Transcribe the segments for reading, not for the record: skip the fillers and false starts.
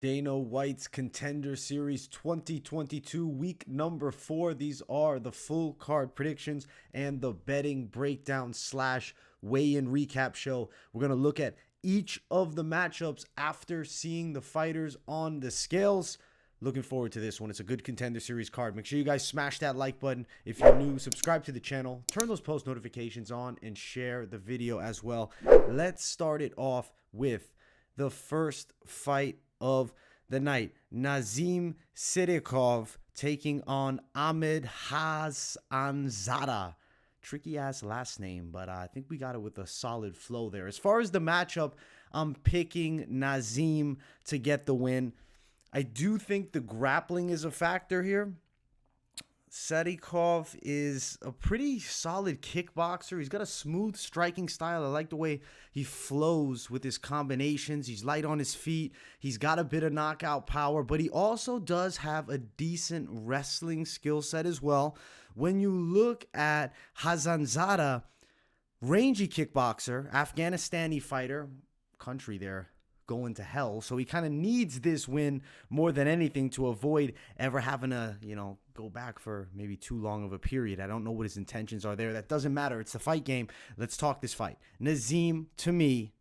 Dana White's Contender Series 2022, week number 4. These are the full card predictions and the betting breakdown / weigh-in recap show. We're going to look at each of the matchups after seeing the fighters on the scales. Looking forward to this one. It's a good Contender Series card. Make sure you guys smash that like button. If you're new, subscribe to the channel, turn those post notifications on, and share the video as well. Let's start it off with the first fight of the night. Nazim Sadykhov taking on Ahmed Hassanzada. Tricky ass last name, but I think we got it with a solid flow there. As far as the matchup, I'm picking Nazim to get the win. I do think the grappling is a factor here. Sadykhov is a pretty solid kickboxer. He's got a smooth striking style. I like the way he flows with his combinations. He's light on his feet. He's got a bit of knockout power, but he also does have a decent wrestling skill set as well. When you look at Hassanzada, rangy kickboxer, Afghanistani fighter, country there going to hell. So he kind of needs this win more than anything to avoid ever having to, go back for maybe too long of a period. I don't know what his intentions are there. That doesn't matter. It's the fight game. Let's talk this fight. Nazim, to me,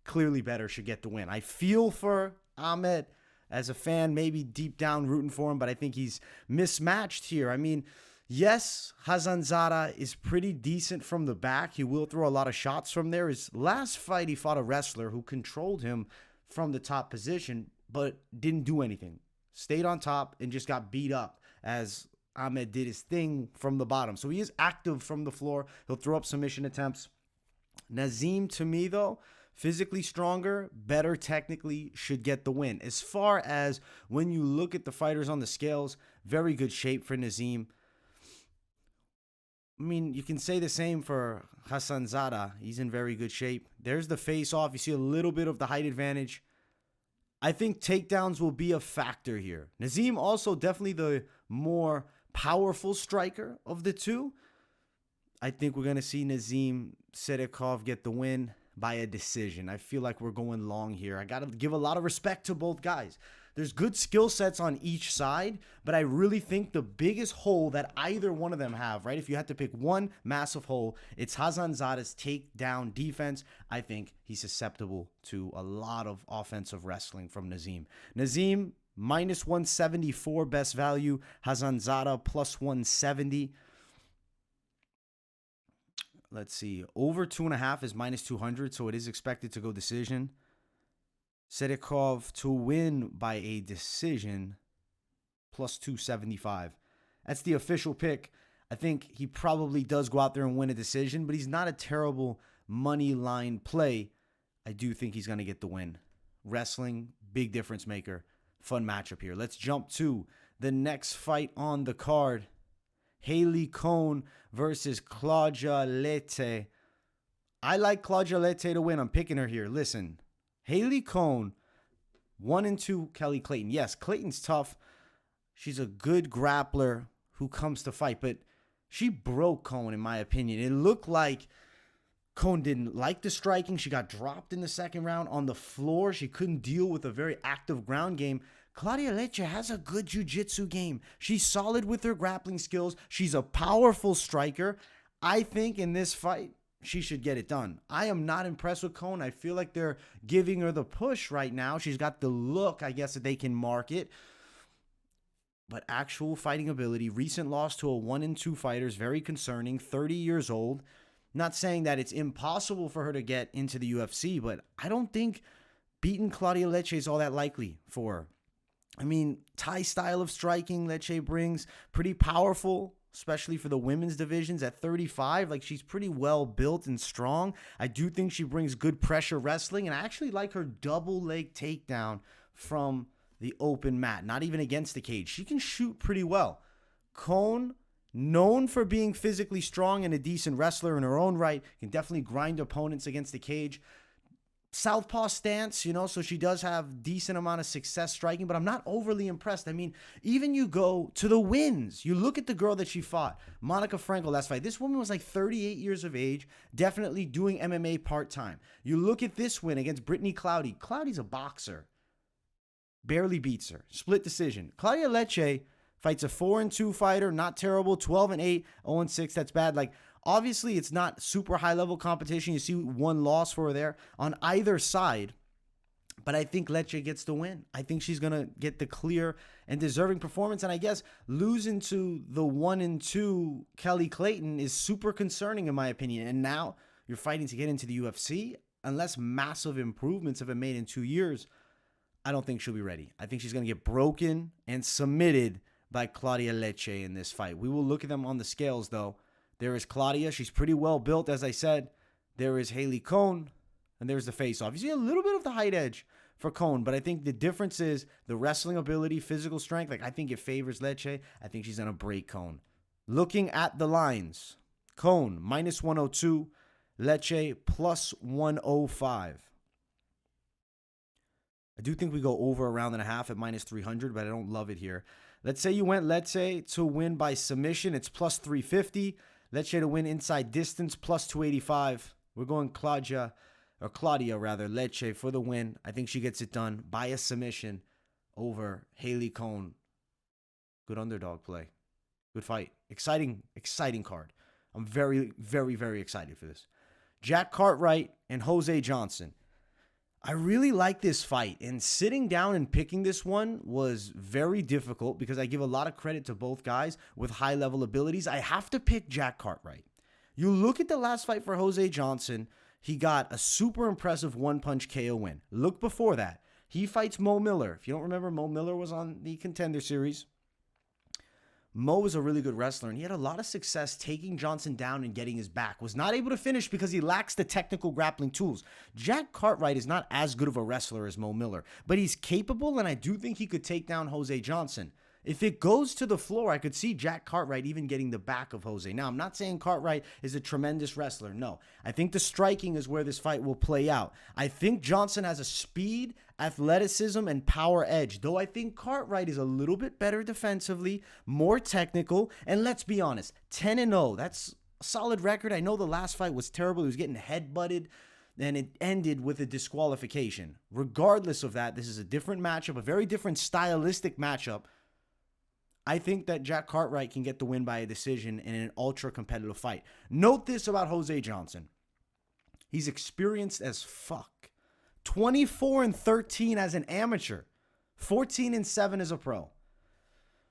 clearly better, should get the win. I feel for Ahmed as a fan, maybe deep down rooting for him, but I think he's mismatched here. I mean, yes, Hassanzada is pretty decent from the back. He will throw a lot of shots from there. His last fight, he fought a wrestler who controlled him from the top position, but didn't do anything. Stayed on top and just got beat up as Ahmed did his thing from the bottom. So he is active from the floor. He'll throw up submission attempts. Nazim, to me, though, physically stronger, better technically, should get the win. As far as when you look at the fighters on the scales, very good shape for Nazim. I mean, you can say the same for Hassanzada. He's in very good shape. There's the face-off. You see a little bit of the height advantage. I think takedowns will be a factor here. Nazim also definitely the more powerful striker of the two. I think we're going to see Nazim Sadykhov get the win by a decision. I feel like we're going long here. I got to give a lot of respect to both guys. There's good skill sets on each side, but I really think the biggest hole that either one of them have, right? If you had to pick one massive hole, it's Hassanzada's takedown defense. I think he's susceptible to a lot of offensive wrestling from Nazim. Nazim, minus 174 best value. Hassanzada, plus 170. Let's see. Over 2.5 is minus 200, so it is expected to go decision. Sadykhov to win by a decision, plus 275. That's the official pick. I think he probably does go out there and win a decision, but he's not a terrible money line play. I do think he's going to get the win. Wrestling, big difference maker. Fun matchup here. Let's jump to the next fight on the card. Hailey Cowan versus Cláudia Leite. I like Cláudia Leite to win. I'm picking her here. Listen. Hailey Cowan, 1 and 2 Kelly Clayton. Yes, Clayton's tough. She's a good grappler who comes to fight, but she broke Cowan, in my opinion. It looked like Cowan didn't like the striking. She got dropped in the second round on the floor. She couldn't deal with a very active ground game. Cláudia Leite has a good jiu-jitsu game. She's solid with her grappling skills. She's a powerful striker. I think in this fight, she should get it done. I am not impressed with Cowan. I feel like they're giving her the push right now. She's got the look, I guess, that they can market. But actual fighting ability, recent loss to a 1 and 2 fighter is very concerning. 30 years old. Not saying that it's impossible for her to get into the UFC, but I don't think beating Cláudia Leite is all that likely for her. I mean, Thai style of striking Leite brings, pretty powerful, especially for the women's divisions at 35. Like, she's pretty well built and strong. I do think she brings good pressure wrestling, and I actually like her double leg takedown from the open mat, not even against the cage. She can shoot pretty well. Cowan, known for being physically strong and a decent wrestler in her own right, can definitely grind opponents against the cage. Southpaw stance, so she does have decent amount of success striking, but I'm not overly impressed. I mean, even you go to the wins. You look at the girl that she fought, Monica Frankel, last fight. This woman was like 38 years of age, definitely doing MMA part-time. You look at this win against Brittany Cloudy. Cloudy's a boxer. barely beats her. Split decision. Claudia Leite fights a 4-2 fighter, not terrible, 12-8, 0-6, that's bad. Like, obviously, it's not super high-level competition. You see one loss for her there on either side. But I think Leite gets the win. I think she's going to get the clear and deserving performance. And I guess losing to the 1-2 Kelly Clayton is super concerning in my opinion. And now you're fighting to get into the UFC. Unless massive improvements have been made in 2 years, I don't think she'll be ready. I think she's going to get broken and submitted by Claudia Leite in this fight. We will look at them on the scales, though. There is Cláudia. She's pretty well built, as I said. There is Hailey Cowan, and there's the face-off. You see a little bit of the height edge for Cowan, but I think the difference is the wrestling ability, physical strength. Like, I think it favors Leite. I think she's going to break Cowan. Looking at the lines, Cowan, minus 102. Leite, plus 105. I do think we go over a round and a half at minus 300, but I don't love it here. Let's say you went Leite to win by submission. It's plus 350. Leite to win inside distance, plus 285. We're going Cláudia Leite for the win. I think she gets it done by a submission over Hailey Cowan. Good underdog play. Good fight. Exciting card. I'm very, very, very excited for this. Jack Cartwright and Jose Johnson. I really like this fight, and sitting down and picking this one was very difficult because I give a lot of credit to both guys with high-level abilities. I have to pick Jack Cartwright. You look at the last fight for Jose Johnson, he got a super impressive one-punch KO win. Look before that. He fights Mo Miller. If you don't remember, Mo Miller was on the Contender series. Mo was a really good wrestler, and he had a lot of success taking Johnson down and getting his back. Was not able to finish because he lacks the technical grappling tools. Jack Cartwright is not as good of a wrestler as Mo Miller, but he's capable, and I do think he could take down Jose Johnson. If it goes to the floor, I could see Jack Cartwright even getting the back of Jose. Now, I'm not saying Cartwright is a tremendous wrestler. No. I think the striking is where this fight will play out. I think Johnson has a speed, athleticism, and power edge, though I think Cartwright is a little bit better defensively, more technical, and let's be honest, 10-0. That's a solid record. I know the last fight was terrible. He was getting head-butted, and it ended with a disqualification. Regardless of that, this is a different matchup, a very different stylistic matchup. I think that Jack Cartwright can get the win by a decision in an ultra-competitive fight. Note this about Jose Johnson. He's experienced as fuck. 24-13 as an amateur. 14-7 as a pro.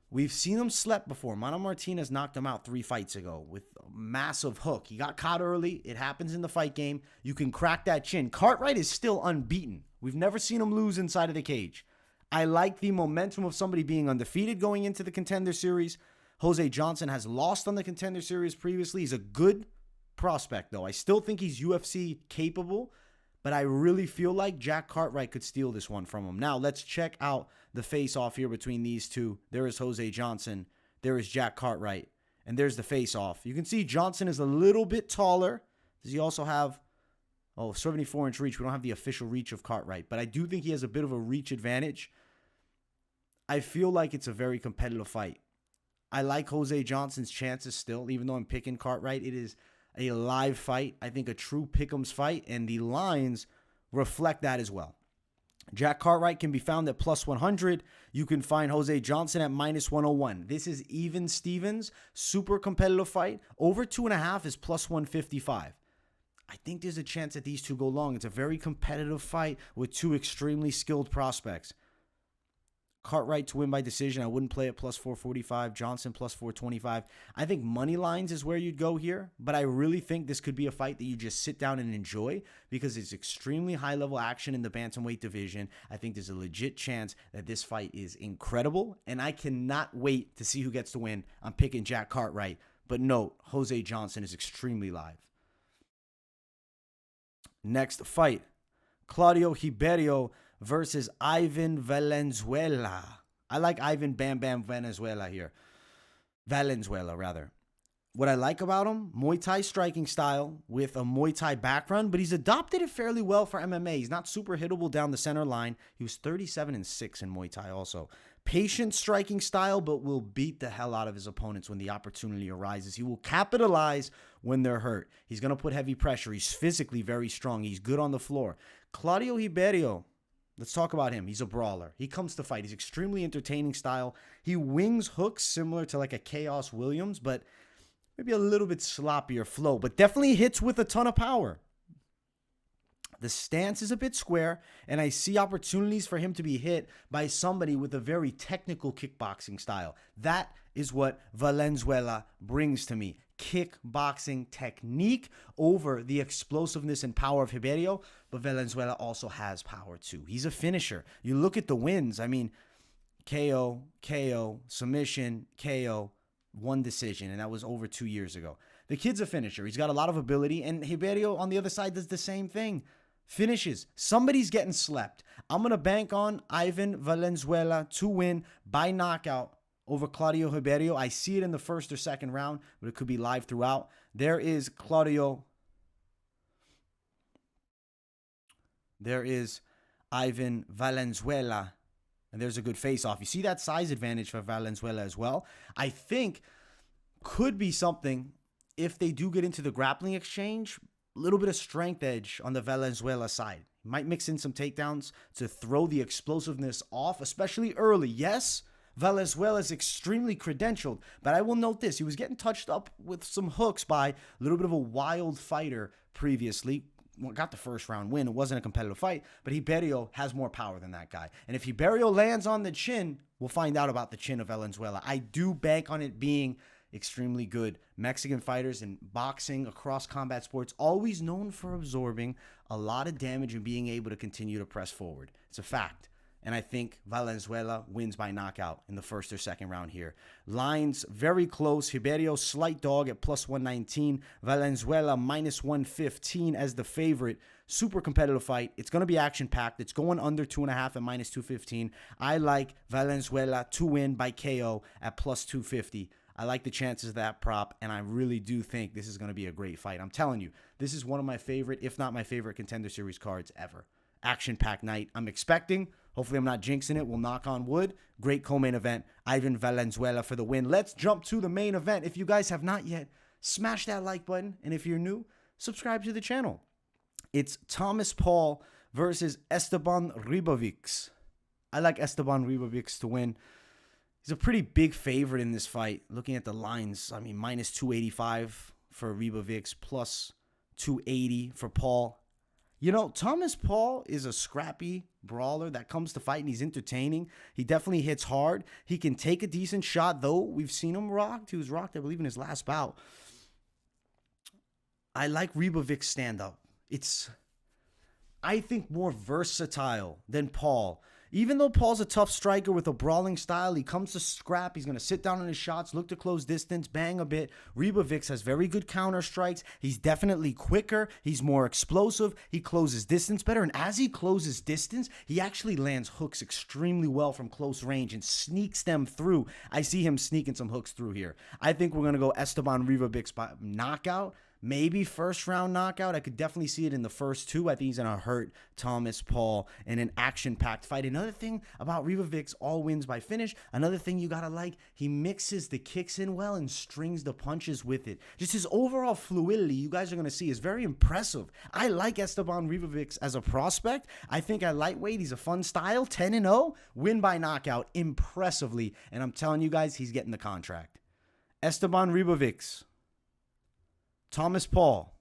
We've seen him slept before. Mano Martinez knocked him out 3 fights ago with a massive hook. He got caught early. It happens in the fight game. You can crack that chin. Cartwright is still unbeaten. We've never seen him lose inside of the cage. I like the momentum of somebody being undefeated going into the Contender Series. Jose Johnson has lost on the Contender Series previously. He's a good prospect, though. I still think he's UFC capable, but I really feel like Jack Cartwright could steal this one from him. Now, let's check out the face-off here between these two. There is Jose Johnson. There is Jack Cartwright. And there's the face-off. You can see Johnson is a little bit taller. Does he also have 74-inch reach? We don't have the official reach of Cartwright, but I do think he has a bit of a reach advantage. I feel like it's a very competitive fight. I like Jose Johnson's chances still, even though I'm picking Cartwright. It is a live fight. I think a true pick'em's fight, and the lines reflect that as well. Jack Cartwright can be found at plus 100. You can find Jose Johnson at minus 101. This is even Stevens, super competitive fight. Over 2.5 is plus 155. I think there's a chance that these two go long. It's a very competitive fight with two extremely skilled prospects. Cartwright to win by decision. I wouldn't play at plus 445. Johnson plus 425. I think money lines is where you'd go here, but I really think this could be a fight that you just sit down and enjoy because it's extremely high-level action in the bantamweight division. I think there's a legit chance that this fight is incredible, and I cannot wait to see who gets the win. I'm picking Jack Cartwright, but note, Jose Johnson is extremely live. Next fight, Claudio Ribeiro versus Iván Valenzuela. I like Iván Bam Bam Valenzuela here. Valenzuela, rather. What I like about him, Muay Thai striking style with a Muay Thai background, but he's adopted it fairly well for MMA. He's not super hittable down the center line. He was 37-6 in Muay Thai also. Patient striking style, but will beat the hell out of his opponents when the opportunity arises. He will capitalize when they're hurt. He's going to put heavy pressure. He's physically very strong. He's good on the floor. Claudio Ribeiro, Let's talk about him. He's a brawler. He comes to fight. He's extremely entertaining style. He wings hooks similar to like a Chaos Williams, but maybe a little bit sloppier flow, but definitely hits with a ton of power. The stance is a bit square, and I see opportunities for him to be hit by somebody with a very technical kickboxing style. That is what Valenzuela brings to me. Kickboxing technique over the explosiveness and power of Ribeiro, but Valenzuela also has power too. He's a finisher. You look at the wins. I mean, KO, submission, KO, one decision, and that was over 2 years ago. The kid's a finisher. He's got a lot of ability, and Ribeiro on the other side does the same thing. Finishes. Somebody's getting slept. I'm going to bank on Iván Valenzuela to win by knockout over Claudio Ribeiro. I see it in the first or second round, but it could be live throughout. There is Claudio. There is Iván Valenzuela. And there's a good face-off. You see that size advantage for Valenzuela as well. I think could be something if they do get into the grappling exchange. A little bit of strength edge on the Valenzuela side. Might mix in some takedowns to throw the explosiveness off, especially early. Yes, Valenzuela is extremely credentialed, but I will note this. He was getting touched up with some hooks by a little bit of a wild fighter previously. Got the first round win. It wasn't a competitive fight, but Ribeiro has more power than that guy. And if Ribeiro lands on the chin, we'll find out about the chin of Valenzuela. I do bank on it being extremely good. Mexican fighters in boxing, across combat sports, always known for absorbing a lot of damage and being able to continue to press forward. It's a fact. And I think Valenzuela wins by knockout in the first or second round here. Lines very close. Ribeiro slight dog at plus 119. Valenzuela minus 115 as the favorite. Super competitive fight. It's going to be action-packed. It's going under 2.5 at minus 215. I like Valenzuela to win by KO at plus 250. I like the chances of that prop, and I really do think this is going to be a great fight. I'm telling you, this is one of my favorite, if not my favorite, Contender Series cards ever. Action-packed night. I'm expecting, hopefully I'm not jinxing it, we'll knock on wood. Great co-main event. Iván Valenzuela for the win. Let's jump to the main event. If you guys have not yet, smash that like button, and if you're new, subscribe to the channel. It's Thomas Paull versus Esteban Ribovics. I like Esteban Ribovics to win. He's a pretty big favorite in this fight. Looking at the lines, I mean, minus 285 for Ribovics, plus 280 for Paull. You know, Thomas Paull is a scrappy brawler that comes to fight, and he's entertaining. He definitely hits hard. He can take a decent shot, though. We've seen him rocked. He was rocked, I believe, in his last bout. I like Ribovics' stand-up. It's, I think, more versatile than Paull. Even though Paul's a tough striker with a brawling style, he comes to scrap. He's going to sit down on his shots, look to close distance, bang a bit. Ribovics has very good counter strikes. He's definitely quicker. He's more explosive. He closes distance better. And as he closes distance, he actually lands hooks extremely well from close range and sneaks them through. I see him sneaking some hooks through here. I think we're going to go Esteban Ribovics by knockout. Maybe first round knockout. I could definitely see it in the first two. I think he's going to hurt Thomas Paull in an action-packed fight. Another thing about Ribovics, all wins by finish. Another thing you got to like, he mixes the kicks in well and strings the punches with it. Just his overall fluidity, you guys are going to see, is very impressive. I like Esteban Ribovics as a prospect. I think at lightweight, he's a fun style. 10-0, win by knockout impressively. And I'm telling you guys, he's getting the contract. Esteban Ribovics. Thomas Paull.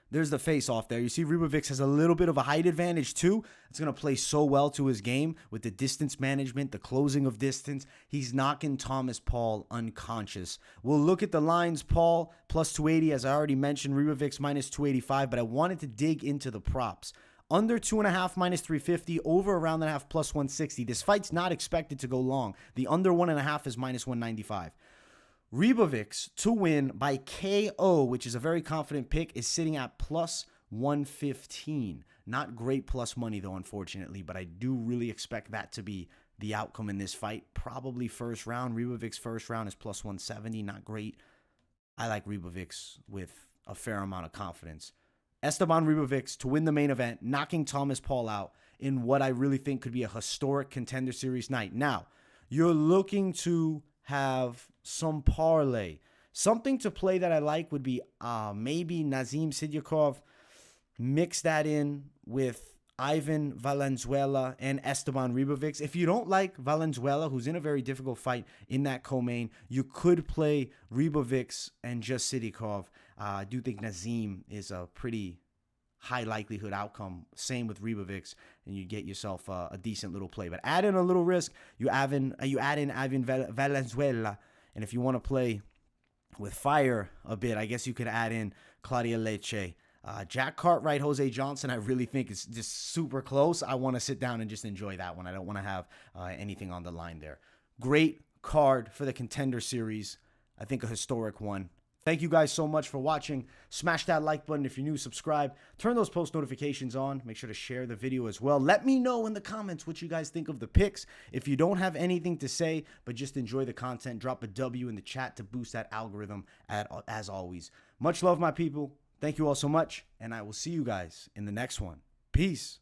There's the face-off there. You see Ribovics has a little bit of a height advantage too. It's going to play so well to his game with the distance management, the closing of distance. He's knocking Thomas Paull unconscious. We'll look at the lines. Paull plus 280, as I already mentioned. Ribovics minus 285, but I wanted to dig into the props. Under 2.5 minus 350, over around 1.5 plus 160. This fight's not expected to go long. The under 1.5 is minus 195. Ribovics to win by KO, which is a very confident pick, is sitting at plus 115. Not great plus money, though, unfortunately, but I do really expect that to be the outcome in this fight. Probably first round. Ribovics' first round is plus 170. Not great. I like Ribovics with a fair amount of confidence. Esteban Ribovics to win the main event, knocking Thomas Paull out in what I really think could be a historic Contender Series night. Now, you're looking to have some parlay. Something to play that I like would be maybe Nazim Sadykhov. Mix that in with Iván Valenzuela and Esteban Ribovics. If you don't like Valenzuela, who's in a very difficult fight in that co-main, you could play Ribovics and just Sadykhov. I do think Nazim is a pretty high likelihood outcome. Same with Ribovics, and you get yourself a decent little play. But add in a little risk. You add in Iván Valenzuela, and if you want to play with fire a bit, I guess you could add in Cláudia Leite. Jack Cartwright, Jose Johnson, I really think is just super close. I want to sit down and just enjoy that one. I don't want to have anything on the line there. Great card for the Contender series. I think a historic one. Thank you guys so much for watching. Smash that like button if you're new, subscribe. Turn those post notifications on. Make sure to share the video as well. Let me know in the comments what you guys think of the picks. If you don't have anything to say, but just enjoy the content, drop a W in the chat to boost that algorithm as always. Much love, my people. Thank you all so much, and I will see you guys in the next one. Peace.